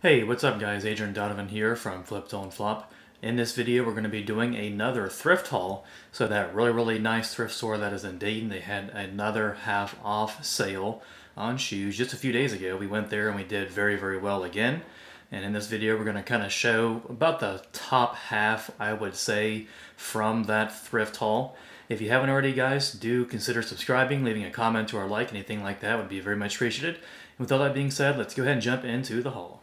Hey, what's up guys? Adrian Donovan here from Flip Don't Flop. In this video we're going to be doing another thrift haul. So that really nice thrift store that is in Dayton, they had another half off sale on shoes just a few days ago. We went there and we did very well again. And in this video we're going to kind of show about the top half, I would say, from that thrift haul. If you haven't already guys, do consider subscribing, leaving a comment or a like, anything like that would be very much appreciated. And with all that being said, let's go ahead and jump into the haul.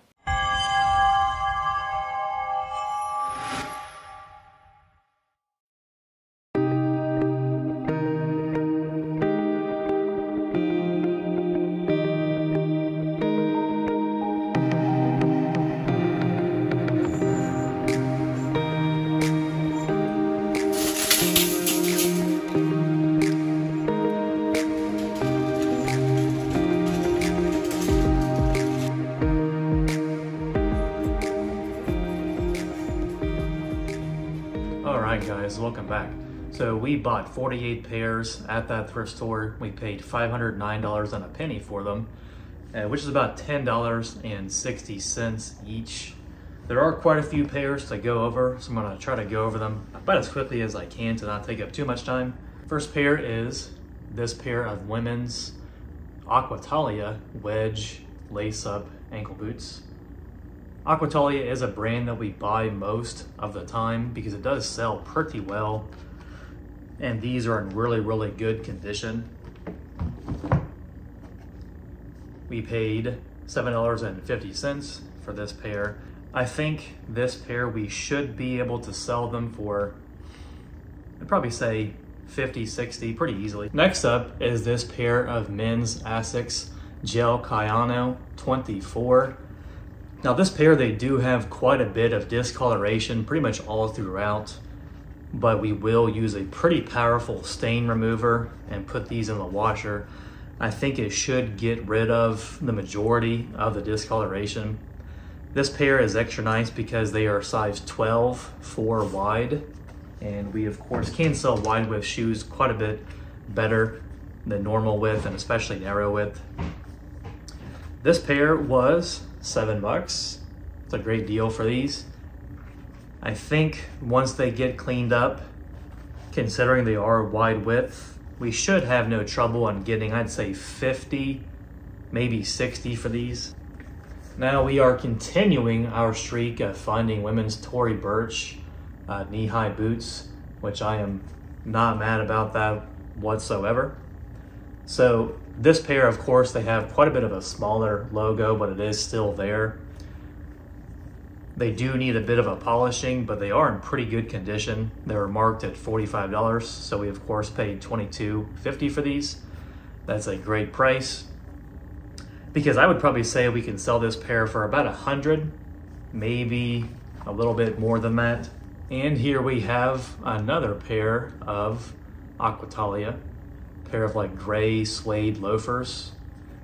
Alright guys, welcome back. So we bought 48 pairs at that thrift store. We paid $509 and a penny for them, which is about $10.60 each. There are quite a few pairs to go over, so I'm going to try to go over them about as quickly as I can to not take up too much time. First pair is this pair of women's Aquatalia wedge lace-up ankle boots. Aquatalia is a brand that we buy most of the time because it does sell pretty well, and these are in really good condition. We paid $7.50 for this pair. I think this pair we should be able to sell them for, I'd probably say 50, 60 pretty easily. Next up is this pair of men's Asics Gel Kayano 24. Now this pair, they do have quite a bit of discoloration pretty much all throughout, but we will use a pretty powerful stain remover and put these in the washer. I think it should get rid of the majority of the discoloration. This pair is extra nice because they are size 12, 4 wide, and we of course can sell wide width shoes quite a bit better than normal width and especially narrow width. This pair was $7. It's a great deal for these. I think once they get cleaned up, considering they are wide width, we should have no trouble on getting, I'd say 50, maybe 60 for these. Now we are continuing our streak of finding women's Tory Burch knee-high boots, which I am not mad about that whatsoever. So this pair, of course, they have quite a bit of a smaller logo, but it is still there. They do need a bit of a polishing, but they are in pretty good condition. They were marked at $45, so we of course paid $22.50 for these. That's a great price, because I would probably say we can sell this pair for about $100, maybe a little bit more than that. And here we have another pair of Aquatalia. Pair of like gray suede loafers.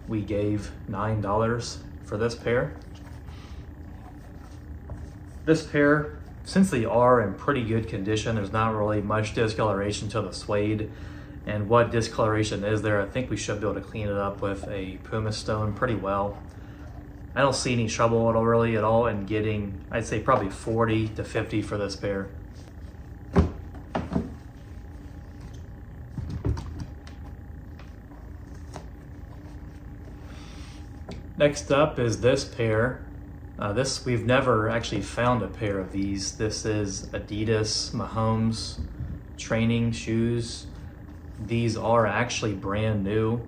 We gave $9 for this pair. This pair, since they are in pretty good condition, there's not really much discoloration to the suede, and what discoloration is there, I think we should be able to clean it up with a pumice stone pretty well. I don't see any trouble at all in getting, I'd say probably 40 to 50 for this pair. Next up is this pair. We've never actually found a pair of these. This is Adidas Mahomes training shoes. These are actually brand new.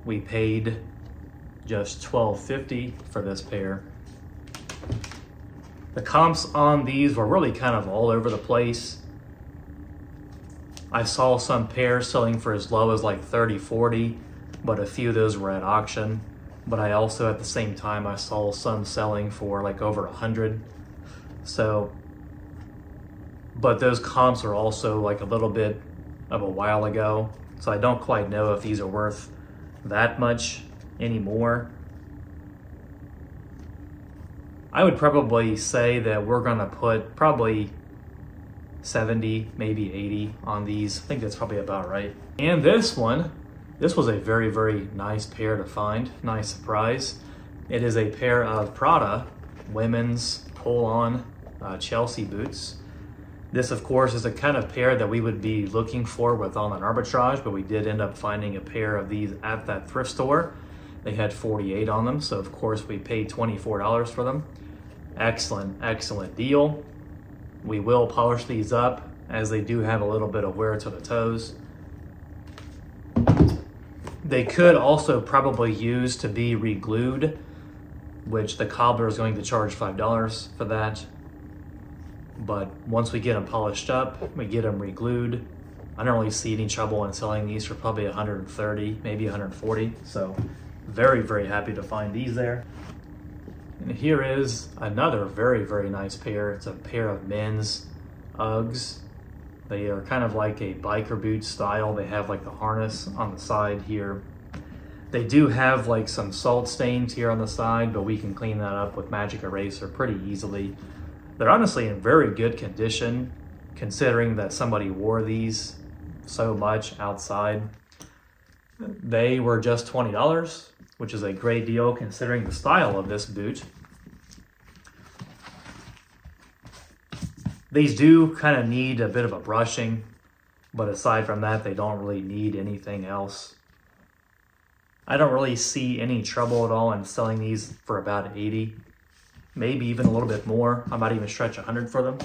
We paid just $12.50 for this pair. The comps on these were really kind of all over the place. I saw some pairs selling for as low as like $30, $40, but a few of those were at auction. But I also, at the same time, I saw some selling for like over $100. So, but those comps are also like a little bit of a while ago. So I don't quite know if these are worth that much anymore. I would probably say that we're gonna put probably 70, maybe 80 on these. I think that's probably about right. And this one, this was a very, very nice pair to find. Nice surprise. It is a pair of Prada women's pull-on Chelsea boots. This, of course, is a kind of pair that we would be looking for with online arbitrage, but we did end up finding a pair of these at that thrift store. They had 48 on them, so of course we paid $24 for them. Excellent, excellent deal. We will polish these up as they do have a little bit of wear to the toes. They could also probably use to be re-glued, which the cobbler is going to charge $5 for that. But once we get them polished up, we get them re-glued. I don't really see any trouble in selling these for probably 130, maybe 140. So very, very happy to find these there. And here is another very, very nice pair. It's a pair of men's Uggs. They are kind of like a biker boot style. They have like the harness on the side here. They do have like some salt stains here on the side, but we can clean that up with magic eraser pretty easily. They're honestly in very good condition, considering that somebody wore these so much outside. They were just $20, which is a great deal considering the style of this boot. These do kind of need a bit of a brushing, but aside from that, they don't really need anything else. I don't really see any trouble at all in selling these for about 80, maybe even a little bit more. I might even stretch 100 for them.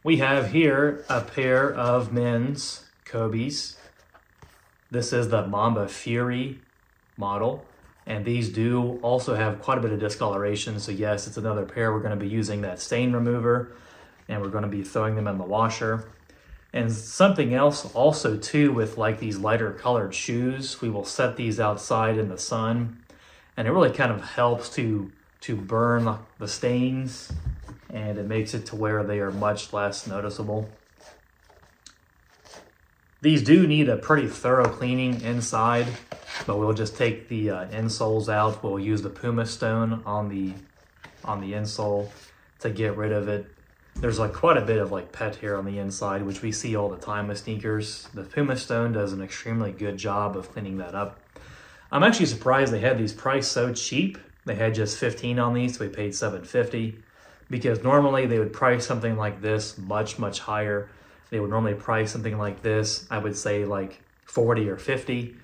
We have here a pair of men's Kobe's. This is the Mamba Fury model, and these do also have quite a bit of discoloration. So yes, it's another pair. We're going to be using that stain remover, and we're going to be throwing them in the washer. And something else also too, with like these lighter colored shoes, we will set these outside in the sun, and it really kind of helps to burn the stains, and it makes it to where they are much less noticeable. These do need a pretty thorough cleaning inside, but we'll just take the insoles out. We'll use the Puma Stone on the insole to get rid of it. There's like quite a bit of like pet hair on the inside, which we see all the time with sneakers. The Puma Stone does an extremely good job of cleaning that up. I'm actually surprised they had these priced so cheap. They had just 15 on these, so we paid $7.50, because normally they would price something like this much, much higher. They would normally price something like this, I would say like 40 or 50.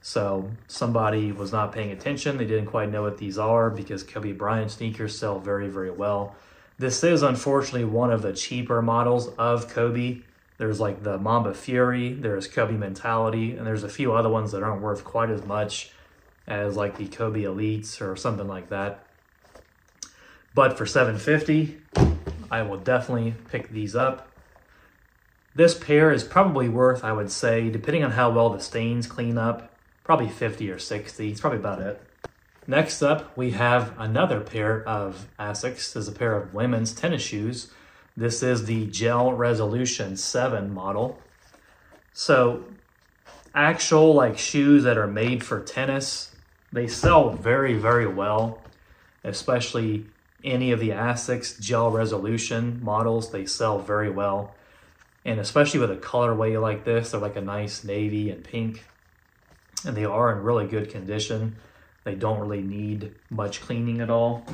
So somebody was not paying attention. They didn't quite know what these are, because Kobe Bryant sneakers sell very, very well. This is unfortunately one of the cheaper models of Kobe. There's like the Mamba Fury, there's Kobe Mentality, and there's a few other ones that aren't worth quite as much as like the Kobe Elites or something like that. But for $7.50, I will definitely pick these up. This pair is probably worth, I would say, depending on how well the stains clean up, probably 50 or 60. It's probably about it. Next up, we have another pair of Asics. This is a pair of women's tennis shoes. This is the Gel Resolution 7 model. So actual like shoes that are made for tennis, they sell very, very well, especially any of the Asics Gel Resolution models. They sell very well. And especially with a colorway like this, they're like a nice navy and pink, and they are in really good condition. They don't really need much cleaning at all.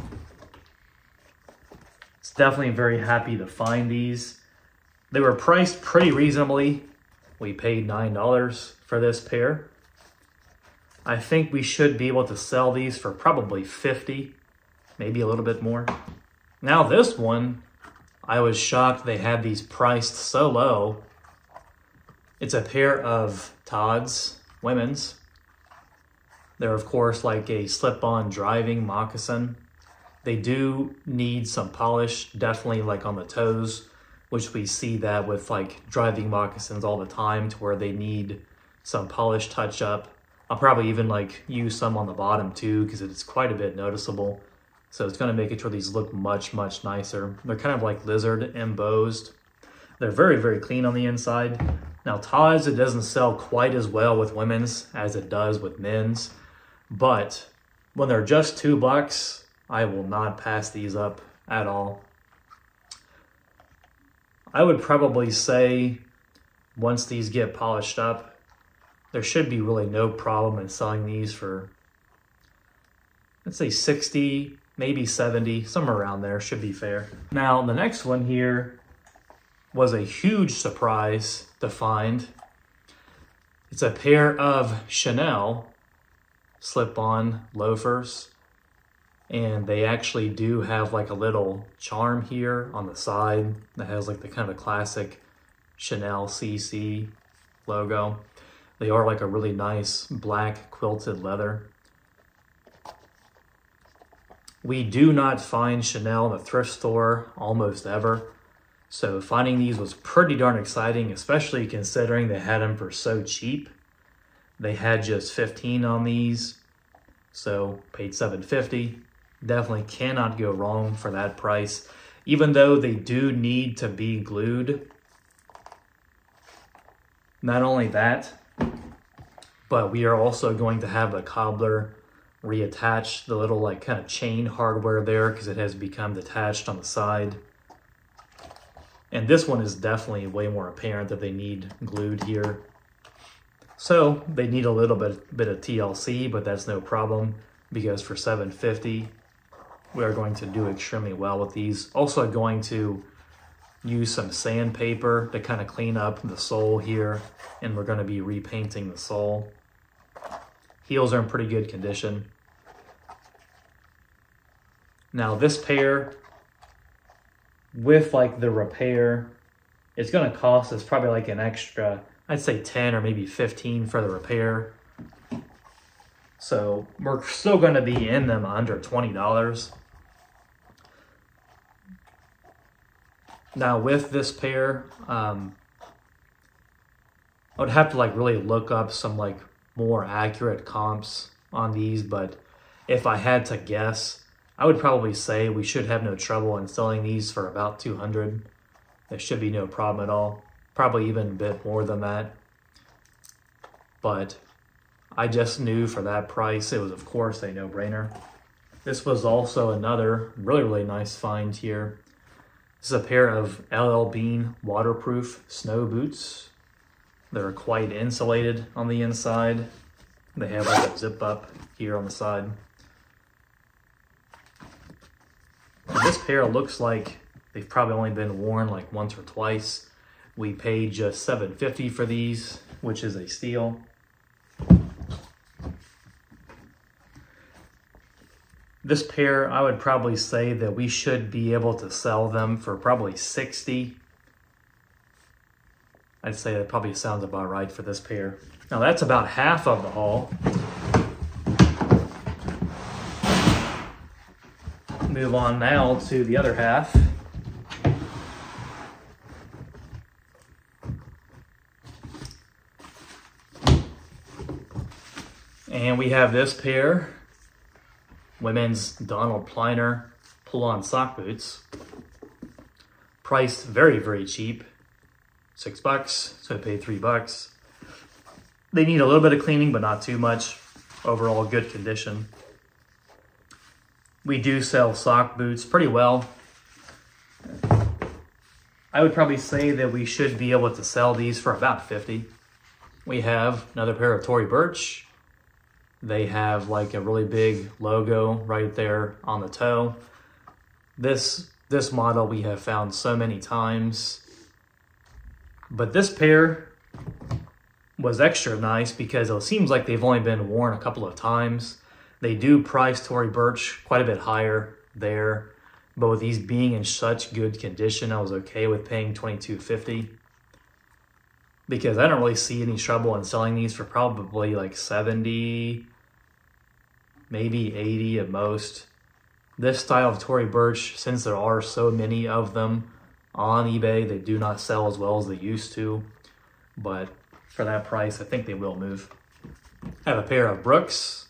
It's definitely very happy to find these. They were priced pretty reasonably. We paid $9 for this pair. I think we should be able to sell these for probably 50, maybe a little bit more. Now this one, I was shocked they had these priced so low. It's a pair of Todd's women's. They're of course like a slip-on driving moccasin. They do need some polish, definitely like on the toes, which we see that with like driving moccasins all the time, to where they need some polish touch up. I'll probably even like use some on the bottom too, because it's quite a bit noticeable. So it's going to make it sure these look much, much nicer. They're kind of like lizard embossed. They're very, very clean on the inside. Now Todd's, it doesn't sell quite as well with women's as it does with men's, but when they're just $2, I will not pass these up at all. I would probably say once these get polished up, there should be really no problem in selling these for let's say 60, maybe 70, somewhere around there should be fair. Now, the next one here was a huge surprise to find. It's a pair of Chanel slip-on loafers. And they actually do have like a little charm here on the side that has like the kind of classic Chanel CC logo. They are like a really nice black quilted leather. We do not find Chanel in the thrift store almost ever. So finding these was pretty darn exciting, especially considering they had them for so cheap. They had just 15 on these, so paid $7.50. Definitely cannot go wrong for that price, even though they do need to be glued. Not only that, but we are also going to have the cobbler reattach the little like kind of chain hardware there because it has become detached on the side. And this one is definitely way more apparent that they need glued here. So they need a little bit of TLC, but that's no problem because for $7.50, we are going to do extremely well with these. Also going to use some sandpaper to kind of clean up the sole here, and we're going to be repainting the sole. Heels are in pretty good condition. Now this pair, with like the repair, it's going to cost us probably like an extra, I'd say 10 or maybe 15 for the repair. So we're still going to be in them under $20. Now with this pair, I would have to like really look up some like more accurate comps on these, but if I had to guess, I would probably say we should have no trouble in selling these for about $200. There should be no problem at all. Probably even a bit more than that. But I just knew for that price, it was of course a no-brainer. This was also another really nice find here. This is a pair of LL Bean waterproof snow boots. They're quite insulated on the inside. They have like a zip up here on the side. And this pair looks like they've probably only been worn like once or twice. We paid just $7.50 for these, which is a steal. This pair, I would probably say that we should be able to sell them for probably $60. I'd say that probably sounds about right for this pair. Now that's about half of the haul. Move on now to the other half. And we have this pair. Women's Donald Pliner pull-on sock boots. Priced very cheap. $6, so I paid $3. They need a little bit of cleaning, but not too much. Overall, good condition. We do sell sock boots pretty well. I would probably say that we should be able to sell these for about $50. We have another pair of Tory Burch. They have like a really big logo right there on the toe. This model we have found so many times. But this pair was extra nice because it seems like they've only been worn a couple of times. They do price Tory Burch quite a bit higher there. But with these being in such good condition, I was okay with paying $22.50. Because I don't really see any trouble in selling these for probably like $70, maybe $80 at most. This style of Tory Burch, since there are so many of them on eBay, they do not sell as well as they used to. But for that price, I think they will move. I have a pair of Brooks.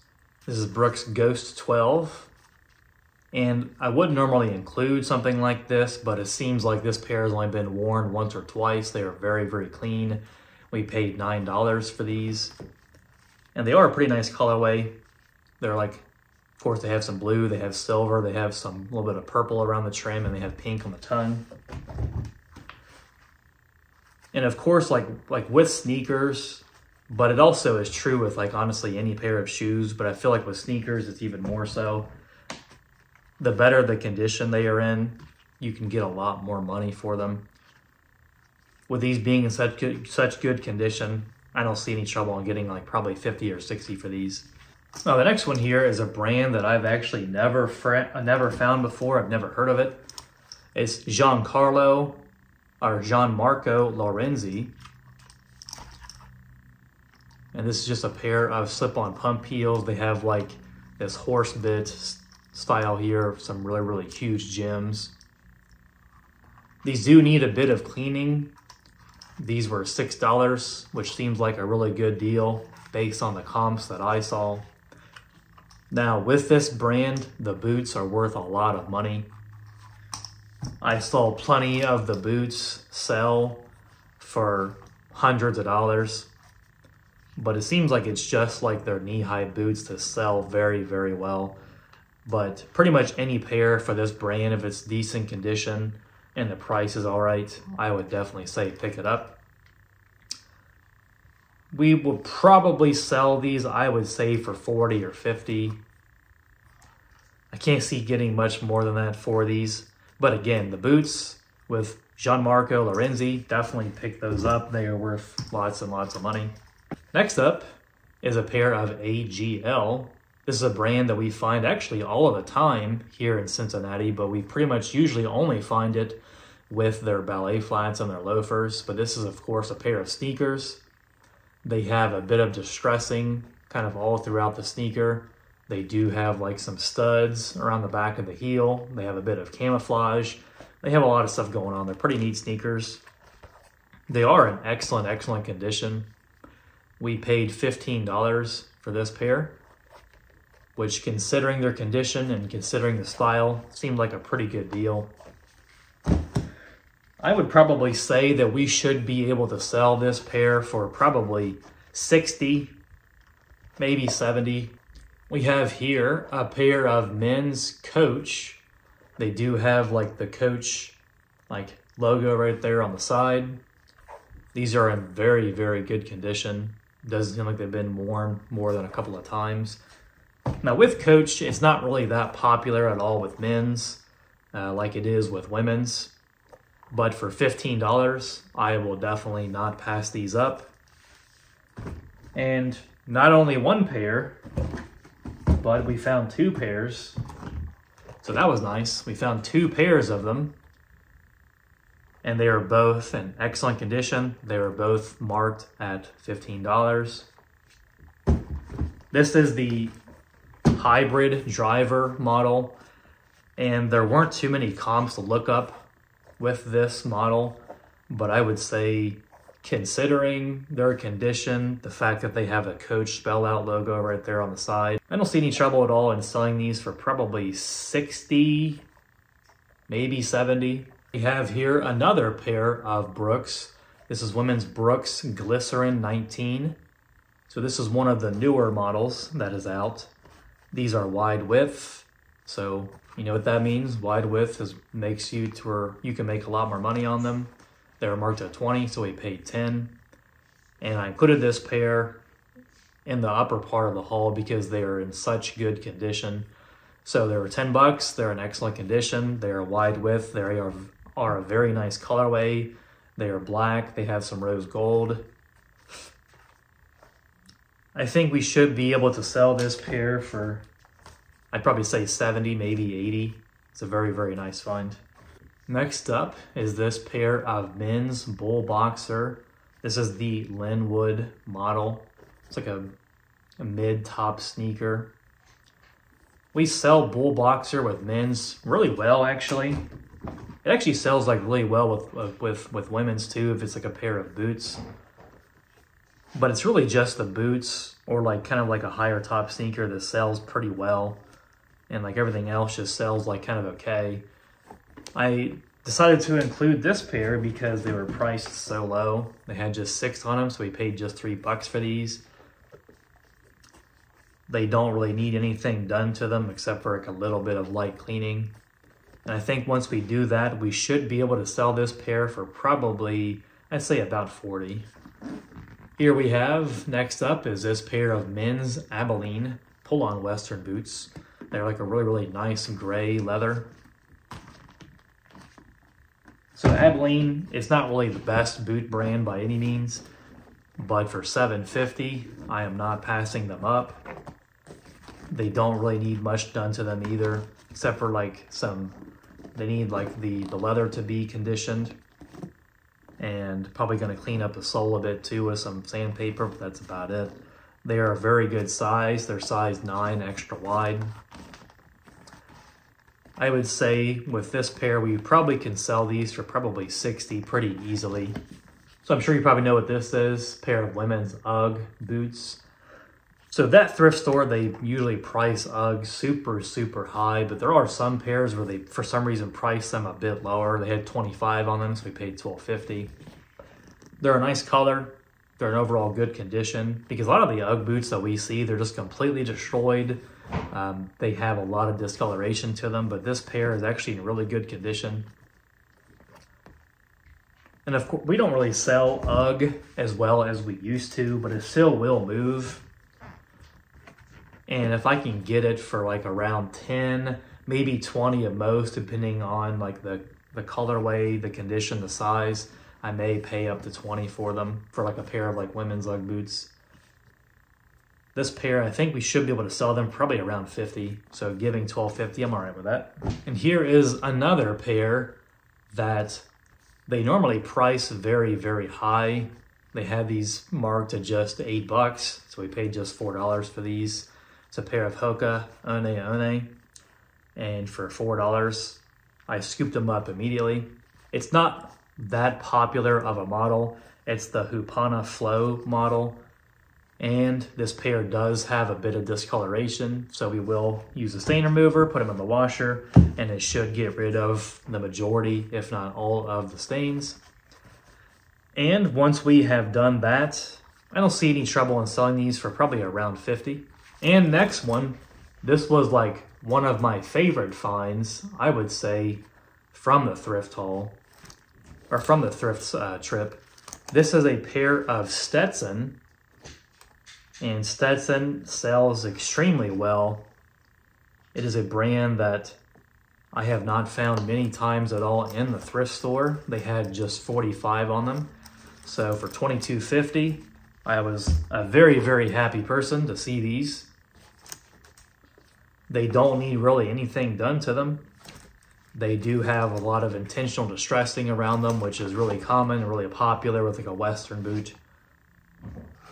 This is Brooks Ghost 12. And I would normally include something like this, but it seems like this pair has only been worn once or twice. They are very clean. We paid $9 for these. And they are a pretty nice colorway. They're like, of course, they have some blue, they have silver, they have some little bit of purple around the trim, and they have pink on the tongue. And of course, like with sneakers, But it also is true with like honestly any pair of shoes, but I feel like with sneakers, it's even more so. The better the condition they are in, you can get a lot more money for them. With these being in such good condition, I don't see any trouble in getting like probably 50 or 60 for these. Now the next one here is a brand that I've actually never found before. I've never heard of it. It's Gianmarco Lorenzi. And this is just a pair of slip-on pump heels. They have like this horse bit style here, some really, really huge gems. These do need a bit of cleaning. These were $6, which seems like a really good deal based on the comps that I saw. Now with this brand, the boots are worth a lot of money. I saw plenty of the boots sell for hundreds of dollars, but it seems like it's just like their knee-high boots to sell very, very well. But pretty much any pair for this brand, if it's decent condition and the price is all right, I would definitely say pick it up. We will probably sell these, I would say, for 40 or 50. I can't see getting much more than that for these. But again, the boots with Gianmarco Lorenzi, definitely pick those up. They are worth lots and lots of money. Next up is a pair of AGL. This is a brand that we find actually all of the time here in Cincinnati, but we pretty much usually only find it with their ballet flats and their loafers. But this is, of course, a pair of sneakers. They have a bit of distressing kind of all throughout the sneaker. They do have like some studs around the back of the heel. They have a bit of camouflage. They have a lot of stuff going on. They're pretty neat sneakers. They are in excellent, excellent condition. We paid $15 for this pair, which, considering their condition and considering the style, seemed like a pretty good deal. I would probably say that we should be able to sell this pair for probably 60, maybe 70. We have here a pair of men's Coach. They do have like the Coach like logo right there on the side. These are in very, very good condition. Doesn't seem like they've been worn more than a couple of times. Now with Coach, it's not really that popular at all with men's like it is with women's. But for $15, I will definitely not pass these up. And not only one pair, but we found two pairs. So that was nice. We found two pairs of them. And they are both in excellent condition. They were both marked at $15. This is the hybrid driver model. And there weren't too many comps to look up with this model, but I would say, considering their condition, the fact that they have a Coach spell out logo right there on the side, I don't see any trouble at all in selling these for probably 60, maybe 70. We have here another pair of Brooks. This is women's Brooks Glycerin 19. So this is one of the newer models that is out. These are wide width, so you know what that means. Wide width makes you to where you can make a lot more money on them. They were marked at 20, so we paid 10. And I included this pair in the upper part of the haul because they are in such good condition. So they were 10 bucks. They're in excellent condition. They are wide width. They are a very nice colorway. They are black. They have some rose gold. I think we should be able to sell this pair for, I'd probably say 70, maybe 80. It's a very, very nice find. Next up is this pair of men's Bull Boxer. This is the Linwood model. It's like a mid-top sneaker. We sell Bull Boxer with men's really well, actually. It actually sells like really well with women's too, if it's like a pair of boots. But it's really just the boots or like kind of like a higher top sneaker that sells pretty well. And like everything else just sells like kind of okay. I decided to include this pair because they were priced so low. They had just 6 on them, so we paid just $3 for these. They don't really need anything done to them except for like a little bit of light cleaning. And I think once we do that, we should be able to sell this pair for probably, I'd say about 40. Here we have, next up is this pair of men's Abilene pull-on Western boots. They're like a really, really nice gray leather. So Abilene is not really the best boot brand by any means, but for $7.50, I am not passing them up. They don't really need much done to them either, except for like they need like the leather to be conditioned, and probably going to clean up the sole a bit too with some sandpaper, but that's about it. They are a very good size. They're size 9 extra wide. I would say with this pair, we probably can sell these for probably $60 pretty easily. So I'm sure you probably know what this is, a pair of women's UGG boots. So that thrift store, they usually price UGG super, super high, but there are some pairs where they, for some reason, price them a bit lower. They had 25 on them, so we paid $12.50. They're a nice color. They're in overall good condition, because a lot of the UGG boots that we see, they're just completely destroyed. They have a lot of discoloration to them, but this pair is actually in really good condition. And of course, we don't really sell UGG as well as we used to, but it still will move. And if I can get it for like around 10, maybe 20 at most, depending on like the colorway, the condition, the size, I may pay up to 20 for them for like a pair of like women's UGG boots. This pair, I think we should be able to sell them probably around 50. So giving $12.50, I'm all right with that. And here is another pair that they normally price very, very high. They had these marked at just $8, so we paid just $4 for these. It's a pair of Hoka One, and for $4, I scooped them up immediately. It's not that popular of a model. It's the Hupana Flow model, and this pair does have a bit of discoloration, so we will use a stain remover, put them in the washer, and it should get rid of the majority, if not all, of the stains. And once we have done that, I don't see any trouble in selling these for probably around 50. And next one, this was like one of my favorite finds, I would say, from the thrift haul, or from the thrift trip. This is a pair of Stetson, and Stetson sells extremely well. It is a brand that I have not found many times at all in the thrift store. They had just 45 on them. So for $22.50, I was a very, very happy person to see these. They don't need really anything done to them. They do have a lot of intentional distressing around them, which is really common and really popular with like a Western boot.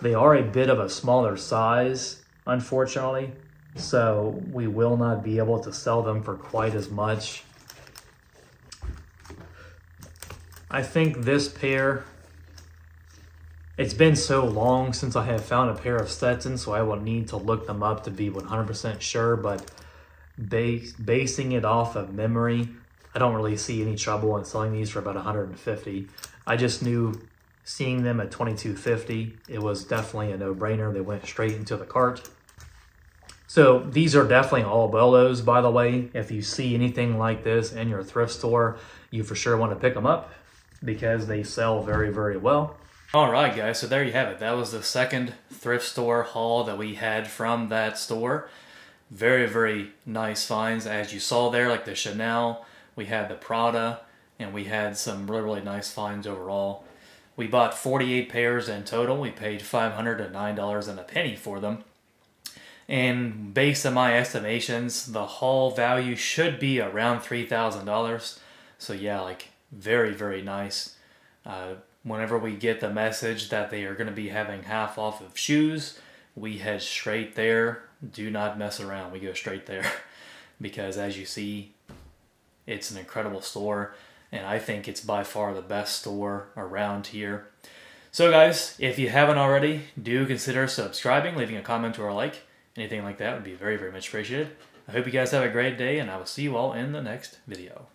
They are a bit of a smaller size, unfortunately, so we will not be able to sell them for quite as much. I think this pair, it's been so long since I have found a pair of Stetson, so I will need to look them up to be 100% sure, but basing it off of memory, I don't really see any trouble in selling these for about $150. I just knew seeing them at $22.50, it was definitely a no-brainer. They went straight into the cart. So these are definitely all bolos, by the way. If you see anything like this in your thrift store, you for sure want to pick them up because they sell very, very well. All right, guys, so there you have it. That was the second thrift store haul that we had from that store. Very, very nice finds. As you saw there, like the Chanel, we had the Prada, and we had some really, really nice finds overall. We bought 48 pairs in total. We paid $509.01 for them. And based on my estimations, the haul value should be around $3,000. So yeah, like very, very nice. Whenever we get the message that they are going to be having half off of shoes, we head straight there. Do not mess around. We go straight there because as you see, it's an incredible store. And I think it's by far the best store around here. So guys, if you haven't already, do consider subscribing, leaving a comment or a like. Anything like that would be very, very much appreciated. I hope you guys have a great day, and I will see you all in the next video.